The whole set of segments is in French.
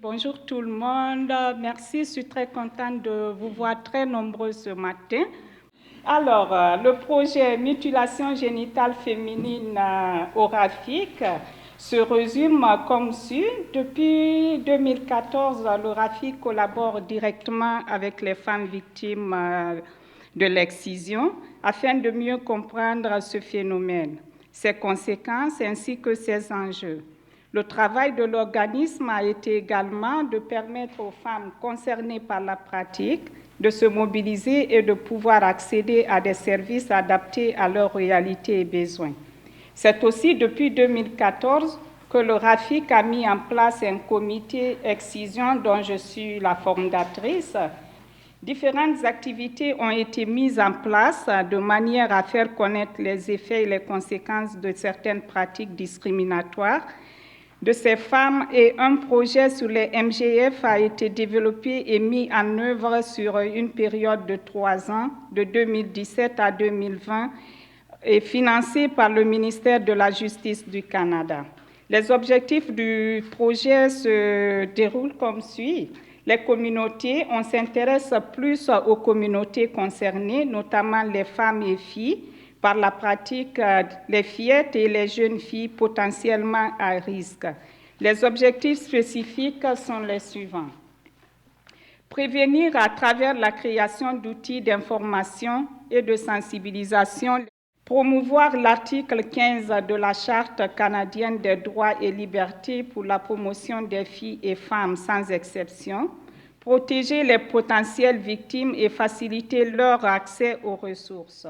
Bonjour tout le monde, merci, je suis très contente de vous voir très nombreux ce matin. Alors, le projet Mutilation génitale féminine au RAFIC se résume comme suit. Depuis 2014, le RAFIC collabore directement avec les femmes victimes de l'excision afin de mieux comprendre ce phénomène, ses conséquences ainsi que ses enjeux. Le travail de l'organisme a été également de permettre aux femmes concernées par la pratique de se mobiliser et de pouvoir accéder à des services adaptés à leurs réalités et besoins. C'est aussi depuis 2014 que le RAFIC a mis en place un comité excision dont je suis la fondatrice. Différentes activités ont été mises en place de manière à faire connaître les effets et les conséquences de certaines pratiques discriminatoires de ces femmes, et un projet sur les MGF a été développé et mis en œuvre sur une période de 3 ans, de 2017 à 2020, et financé par le ministère de la Justice du Canada. Les objectifs du projet se déroulent comme suit. Les communautés, on s'intéresse plus aux communautés concernées, notamment les femmes et filles, par la pratique, les fillettes et les jeunes filles potentiellement à risque. Les objectifs spécifiques sont les suivants. Prévenir à travers la création d'outils d'information et de sensibilisation, promouvoir l'article 15 de la Charte canadienne des droits et libertés pour la promotion des filles et femmes sans exception, protéger les potentielles victimes et faciliter leur accès aux ressources.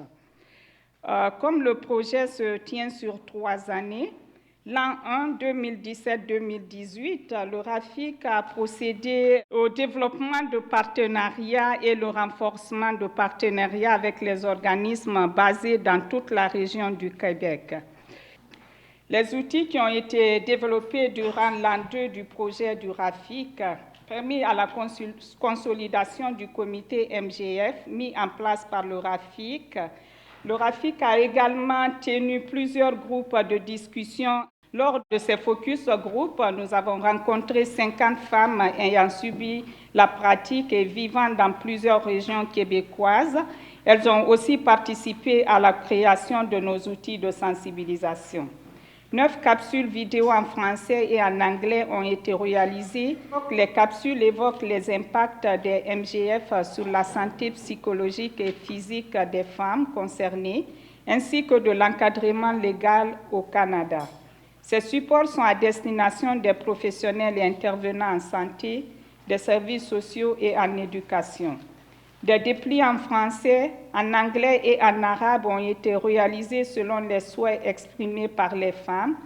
Comme le projet se tient sur 3 années, l'an 1, 2017-2018, le RAFIC a procédé au développement de partenariats et le renforcement de partenariats avec les organismes basés dans toute la région du Québec. Les outils qui ont été développés durant l'an 2 du projet du RAFIC permis à la consolidation du comité MGF mis en place par le RAFIC. Le RAFIC a également tenu plusieurs groupes de discussion. Lors de ces focus group, nous avons rencontré 50 femmes ayant subi la pratique et vivant dans plusieurs régions québécoises. Elles ont aussi participé à la création de nos outils de sensibilisation. 9 capsules vidéo en français et en anglais ont été réalisées. Les capsules évoquent les impacts des MGF sur la santé psychologique et physique des femmes concernées, ainsi que de l'encadrement légal au Canada. Ces supports sont à destination des professionnels et intervenants en santé, des services sociaux et en éducation. Des déplis en français, en anglais et en arabe ont été réalisés selon les souhaits exprimés par les femmes.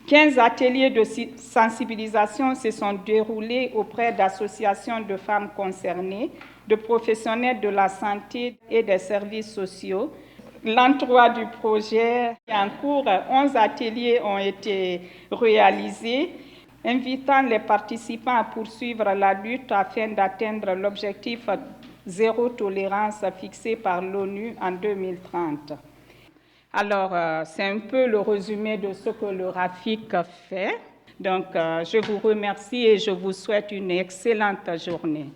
15 ateliers de sensibilisation se sont déroulés auprès d'associations de femmes concernées, de professionnels de la santé et des services sociaux. L'an 3 du projet est en cours, 11 ateliers ont été réalisés, invitant les participants à poursuivre la lutte afin d'atteindre l'objectif zéro tolérance fixé par l'ONU en 2030. Alors, c'est un peu le résumé de ce que le RAFIC fait. Donc, je vous remercie et je vous souhaite une excellente journée.